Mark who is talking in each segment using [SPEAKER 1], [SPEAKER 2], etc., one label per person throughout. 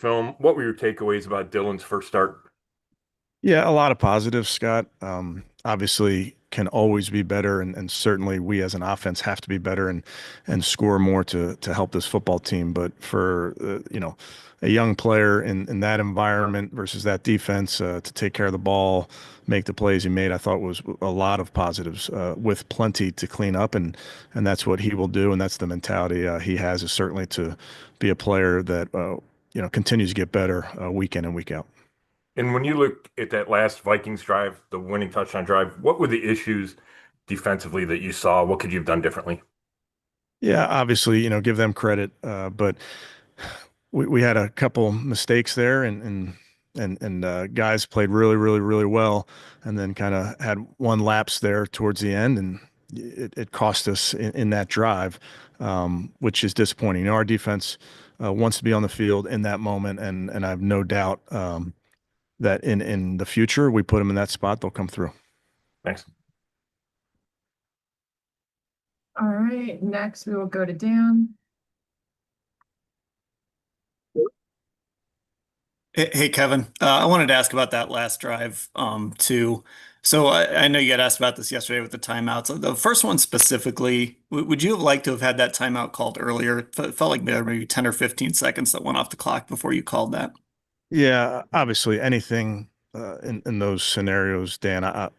[SPEAKER 1] film. What were your takeaways about Dylan's first start?
[SPEAKER 2] Yeah, a lot of positives, Scott. Obviously, can always be better, and certainly we as an offense have to be better and score more to help this football team. But for a young player in that environment versus that defense to take care of the ball, make the plays he made, I thought was a lot of positives with plenty to clean up, and that's what he will do, and that's the mentality he has is certainly to be a player that continues to get better week in and week out.
[SPEAKER 1] And when you look at that last Vikings drive, the winning touchdown drive, what were the issues defensively that you saw? What could you have done differently?
[SPEAKER 2] Yeah, obviously, give them credit, but we had a couple mistakes there, and guys played really, really, really well, and then kind of had one lapse there towards the end, and it cost us in that drive, which is disappointing. Our defense wants to be on the field in that moment, and I have no doubt that in the future we put them in that spot, they'll come through.
[SPEAKER 1] Thanks.
[SPEAKER 3] All right, next we will go to Dan.
[SPEAKER 4] Hey, Kevin. I wanted to ask about that last drive, too. So I know you got asked about this yesterday with the timeouts. The first one specifically, would you have liked to have had that timeout called earlier? It felt like there were maybe 10 or 15 seconds that went off the clock before you called that.
[SPEAKER 2] Yeah, obviously anything in those scenarios, Dan, uh,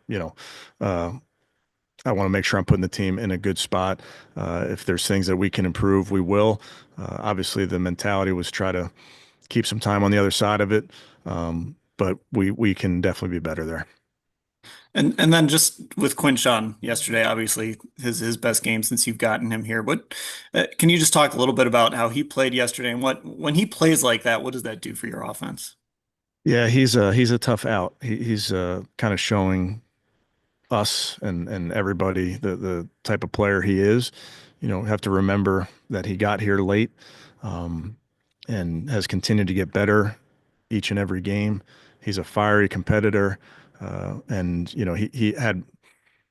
[SPEAKER 2] I want to make sure I'm putting the team in a good spot. If there's things that we can improve, we will. Obviously, the mentality was try to keep some time on the other side of it, but we can definitely be better there.
[SPEAKER 4] And then just with Quinshawn yesterday, obviously his best game since you've gotten him here. But can you just talk a little bit about how he played yesterday and what when he plays like that, what does that do for your offense?
[SPEAKER 2] Yeah, he's a tough out. He's kind of showing us and everybody the type of player he is. Have to remember that he got here late, um, and has continued to get better each and every game. He's a fiery competitor, and he had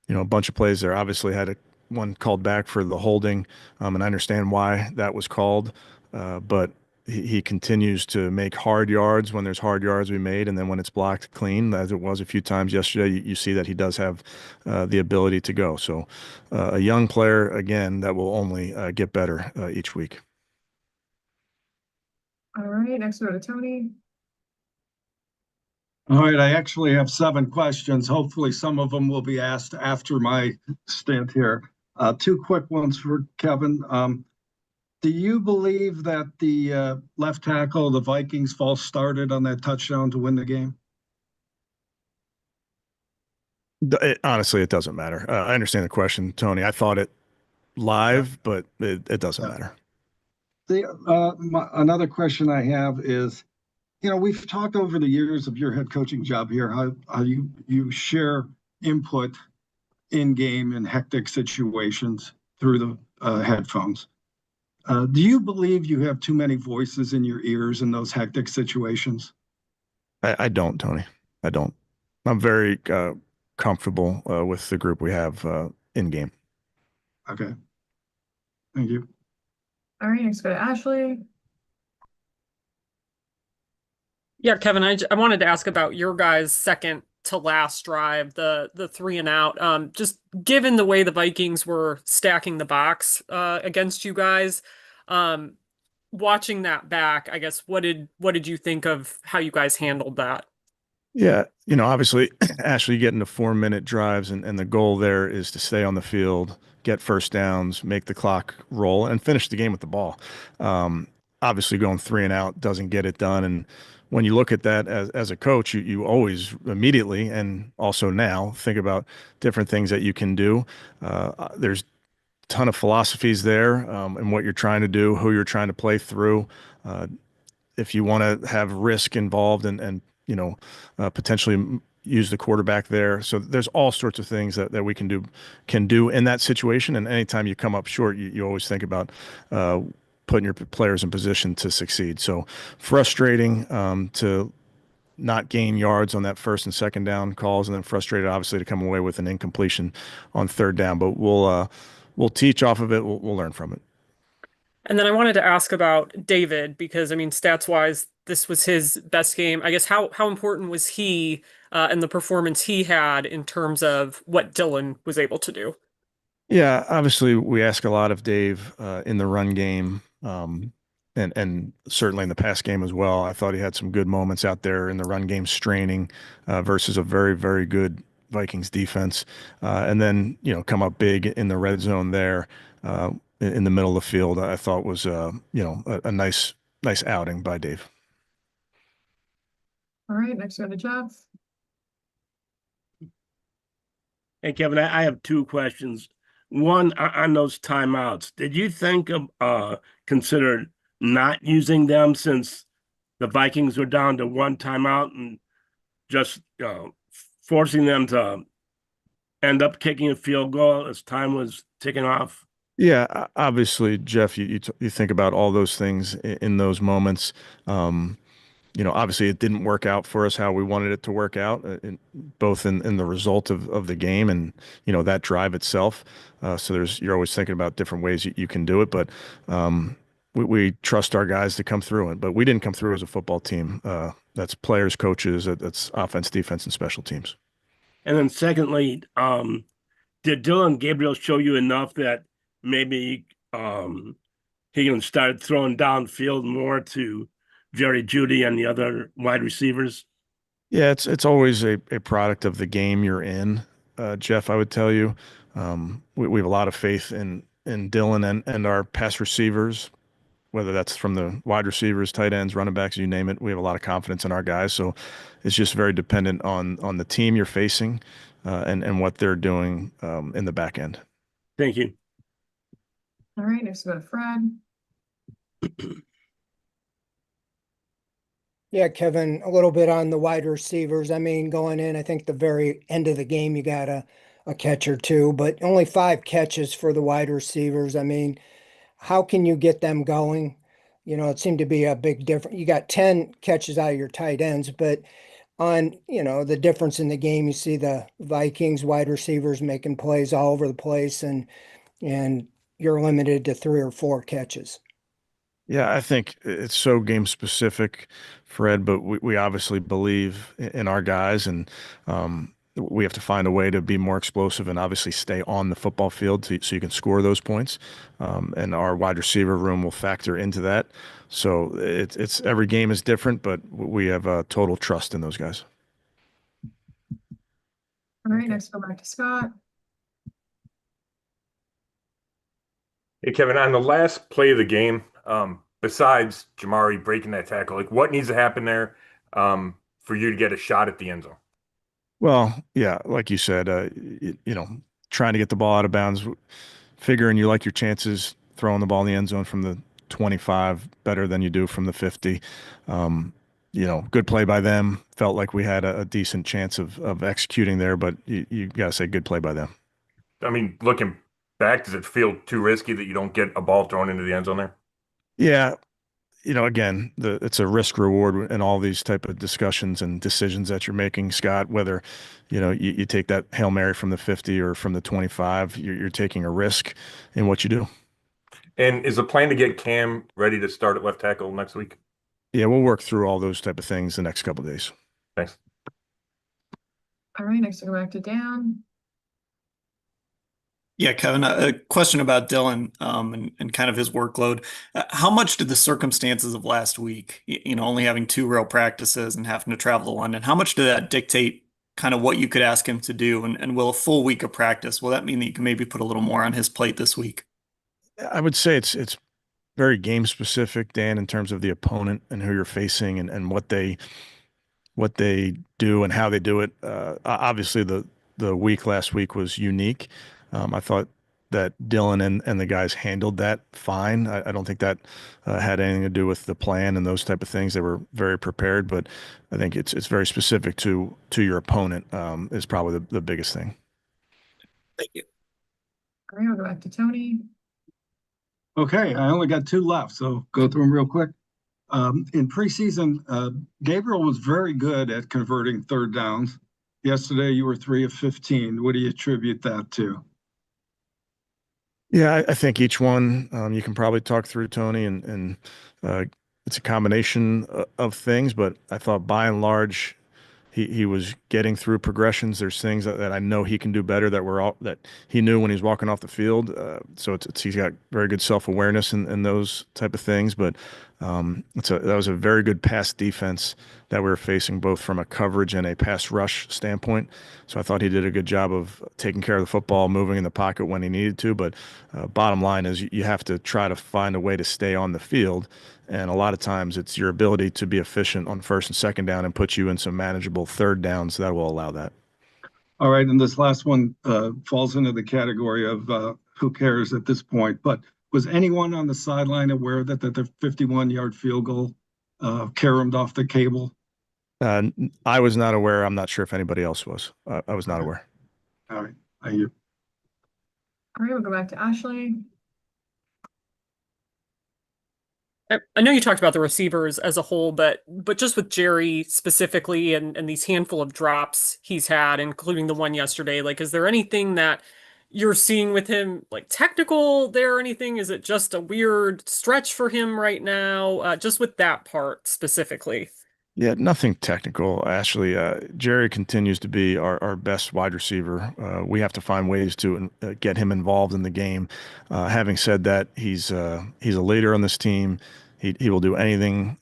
[SPEAKER 2] a bunch of plays there. Obviously had one called back for the holding, and I understand why that was called, but he continues to make hard yards when there's hard yards we made, and then when it's blocked clean, as it was a few times yesterday, you see that he does have the ability to go. So a young player, again, that will only get better each week.
[SPEAKER 3] All right, next we go to Tony.
[SPEAKER 5] All right, I actually have 7 questions. Hopefully, some of them will be asked after my stint here. Two quick ones for Kevin. Do you believe that the left tackle of the Vikings false started on that touchdown to win the game?
[SPEAKER 2] Honestly, it doesn't matter. I understand the question, Tony. I thought it live, but it doesn't
[SPEAKER 5] Yeah.
[SPEAKER 2] matter.
[SPEAKER 5] Another question I have is, we've talked over the years of your head coaching job here, how you share input in game in hectic situations through the headphones. Do you believe you have too many voices in your ears in those hectic situations?
[SPEAKER 2] I don't, Tony. I don't. I'm very comfortable with the group we have in game.
[SPEAKER 5] Okay, thank you.
[SPEAKER 3] All right, next go to Ashley.
[SPEAKER 6] Yeah, Kevin, I wanted to ask about your guys' second to last drive, the three and out. Just given the way the Vikings were stacking the box against you guys, watching that back, I guess what did you think of how you guys handled that?
[SPEAKER 2] Yeah, obviously, Ashley, getting to 4-minute drives, and the goal there is to stay on the field, get first downs, make the clock roll, and finish the game with the ball. Obviously, going three and out doesn't get it done. And when you look at that as a coach, you always immediately and also now think about different things that you can do. There's a ton of philosophies there, and what you're trying to do, who you're trying to play through. If you want to have risk involved and potentially use the quarterback there. So there's all sorts of things that we can do in that situation. And anytime you come up short, you always think about putting your players in position to succeed. So frustrating to not gain yards on that first and second down calls, and then frustrated obviously to come away with an incompletion on third down. But we'll teach off of it. We'll learn from it.
[SPEAKER 6] And then I wanted to ask about David because I mean, stats wise, this was his best game. I guess how important was he and the performance he had in terms of what Dylan was able to do?
[SPEAKER 2] Yeah, obviously we ask a lot of Dave in the run game, and certainly in the pass game as well. I thought he had some good moments out there in the run game, straining versus a very, very good Vikings defense, and then come up big in the red zone there in the middle of the field. I thought was a nice outing by Dave.
[SPEAKER 3] All right, next we go to Jeff.
[SPEAKER 7] Hey, Kevin, I have two questions. One, on those timeouts, did you think of consider not using them since the Vikings were down to one timeout and just forcing them to end up kicking a field goal as time was ticking off?
[SPEAKER 2] Yeah, obviously, Jeff, you think about all those things in those moments. Obviously it didn't work out for us how we wanted it to work out, both in the result of the game and, that drive itself. So you're always thinking about different ways you can do it, but we trust our guys to come through it. But we didn't come through as a football team. That's players, coaches, that's offense, defense, and special teams.
[SPEAKER 7] And then secondly, did Dylan Gabriel show you enough that maybe he can start throwing downfield more to Jerry Jeudy and the other wide receivers?
[SPEAKER 2] Yeah, it's always a product of the game you're in, Jeff. I would tell you, we have a lot of faith in Dylan and our pass receivers, whether that's from the wide receivers, tight ends, running backs, you name it. We have a lot of confidence in our guys, so it's just very dependent on the team you're facing and what they're doing in the back end.
[SPEAKER 7] Thank you.
[SPEAKER 3] All right, next we go to Fred.
[SPEAKER 8] Yeah, Kevin, a little bit on the wide receivers. I mean, going in, I think the very end of the game, you got a catch or two, but only 5 catches for the wide receivers. I mean, how can you get them going? It seemed to be a big difference. You got 10 catches out of your tight ends, but on, the difference in the game, you see the Vikings wide receivers making plays all over the place, and you're limited to 3 or 4 catches.
[SPEAKER 2] Yeah, I think it's so game specific, Fred, but we obviously believe in our guys, and we have to find a way to be more explosive and obviously stay on the football field so you can score those points. And our wide receiver room will factor into that. So it's every game is different, but we have total trust in those guys.
[SPEAKER 3] All right, next go back to Scott.
[SPEAKER 1] Hey, Kevin, on the last play of the game, besides Jamari breaking that tackle, like what needs to happen there for you to get a shot at the end zone?
[SPEAKER 2] Well, yeah, like you said, trying to get the ball out of bounds, figuring you like your chances throwing the ball in the end zone from the 25 better than you do from the 50. Good play by them. Felt like we had a decent chance of executing there, but you got to say good play by them.
[SPEAKER 1] I mean, looking back, does it feel too risky that you don't get a ball thrown into the end zone there?
[SPEAKER 2] Yeah. Again, it's a risk reward in all these type of discussions and decisions that you're making, Scott, whether, you take that Hail Mary from the 50 or from the 25, you're taking a risk in what you do.
[SPEAKER 1] And is the plan to get Cam ready to start at left tackle next week?
[SPEAKER 2] Yeah, we'll work through all those type of things the next couple of days.
[SPEAKER 1] Thanks.
[SPEAKER 3] All right, next we go back to Dan.
[SPEAKER 4] Yeah, Kevin, a question about Dylan and kind of his workload. How much did the circumstances of last week, only having 2 real practices and having to travel to London, how much did that dictate kind of what you could ask him to do? And will a full week of practice, will that mean that you can maybe put a little more on his plate this week?
[SPEAKER 2] I would say it's very game specific, Dan, in terms of the opponent and who you're facing and what they do and how they do it. Obviously, the week last week was unique. I thought that Dylan and the guys handled that fine. I don't think that had anything to do with the plan and those type of things. They were very prepared, but I think it's very specific to your opponent is probably the biggest thing.
[SPEAKER 4] Thank you.
[SPEAKER 3] All right, we'll go back to Tony.
[SPEAKER 5] Okay, I only got 2 left, so go through them real quick. In preseason, Gabriel was very good at converting 3rd downs. Yesterday, you were 3 of 15. What do you attribute that to?
[SPEAKER 2] Yeah, I think each one you can probably talk through, Tony, and it's a combination of things. But I thought by and large, he was getting through progressions. There's things that I know he can do better that he knew when he was walking off the field. So he's got very good self-awareness and those type of things. But that was a very good pass defense that we were facing, both from a coverage and a pass rush standpoint. So I thought he did a good job of taking care of the football, moving in the pocket when he needed to. But bottom line is you have to try to find a way to stay on the field. And a lot of times it's your ability to be efficient on first and second down and put you in some manageable third downs that will allow that.
[SPEAKER 5] All right, and this last one falls into the category of who cares at this point. But was anyone on the sideline aware that the 51-yard field goal caromed off the cable?
[SPEAKER 2] I was not aware. I'm not sure if anybody else was. I was not aware.
[SPEAKER 5] All right, thank you.
[SPEAKER 3] All right, we'll go back to Ashley.
[SPEAKER 6] I know you talked about the receivers as a whole, but just with Jerry specifically and these handful of drops he's had, including the one yesterday, like, is there anything that you're seeing with him, like technical there or anything? Is it just a weird stretch for him right now? Just with that part specifically.
[SPEAKER 2] Yeah, nothing technical, Ashley. Jerry continues to be our best wide receiver. We have to find ways to get him involved in the game. Having said that, he's a leader on this team. He will do anything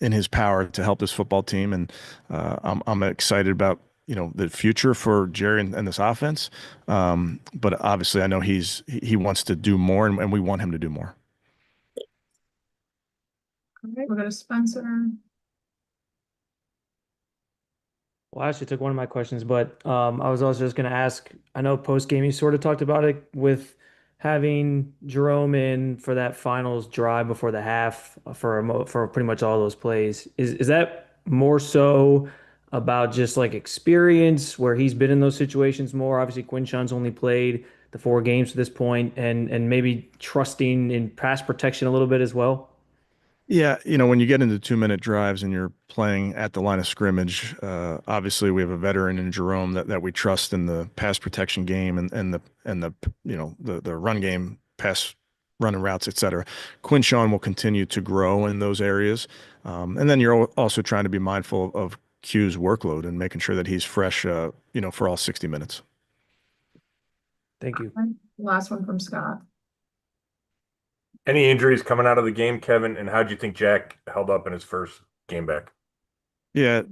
[SPEAKER 2] in his power to help this football team, and I'm excited about the future for Jerry and this offense. But obviously, I know he wants to do more, and we want him to do more.
[SPEAKER 3] All right, we'll go to Spencer.
[SPEAKER 9] Well, I actually took one of my questions, but I was also just going to ask. I know post game you sort of talked about it with having Jerome in for that finals drive before the half for pretty much all those plays. Is that more so about just like experience where he's been in those situations more? Obviously, Quinshon's only played the 4 games to this point, and maybe trusting in pass protection a little bit as well.
[SPEAKER 2] Yeah, when you get into 2-minute drives and you're playing at the line of scrimmage, obviously we have a veteran in Jerome that we trust in the pass protection game and the run game, pass running routes, et cetera. Quinshon will continue to grow in those areas. And then you're also trying to be mindful of Q's workload and making sure that he's fresh, for all 60 minutes.
[SPEAKER 9] Thank you.
[SPEAKER 3] Last one from Scott.
[SPEAKER 1] Any injuries coming out of the game, Kevin? And how do you think Jack held up in his first game back?
[SPEAKER 2] Yeah,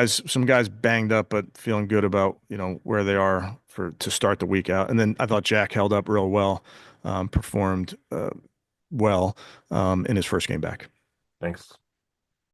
[SPEAKER 2] some guys banged up, but feeling good about, where they are to start the week out. And then I thought Jack held up real well, performed well in his first game back.
[SPEAKER 1] Thanks.